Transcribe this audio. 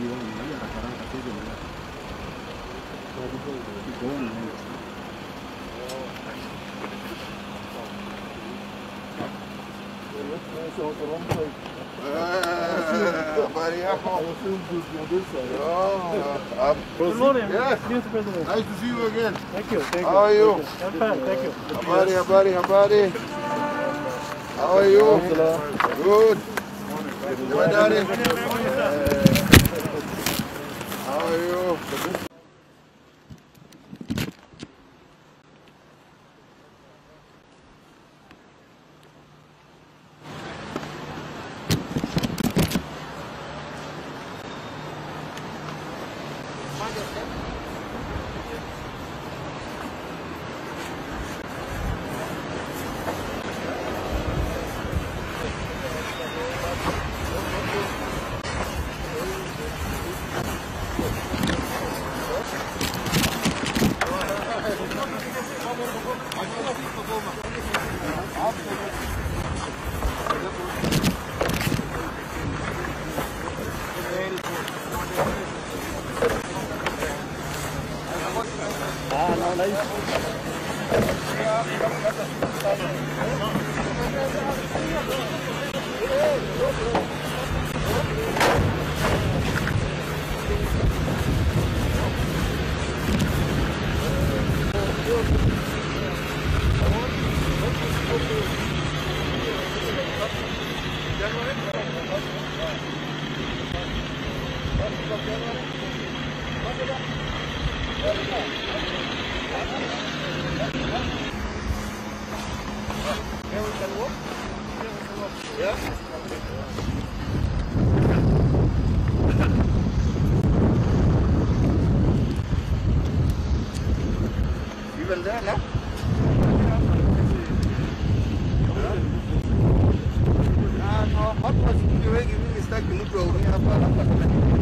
Good morning. Yes. Mr. President. Nice to see you again. Thank you. Thank you. How are you? I'm fine. Thank you. Habari. How are you? Good. My darling. How are you? Even there, no? Hot was giving me stuck in the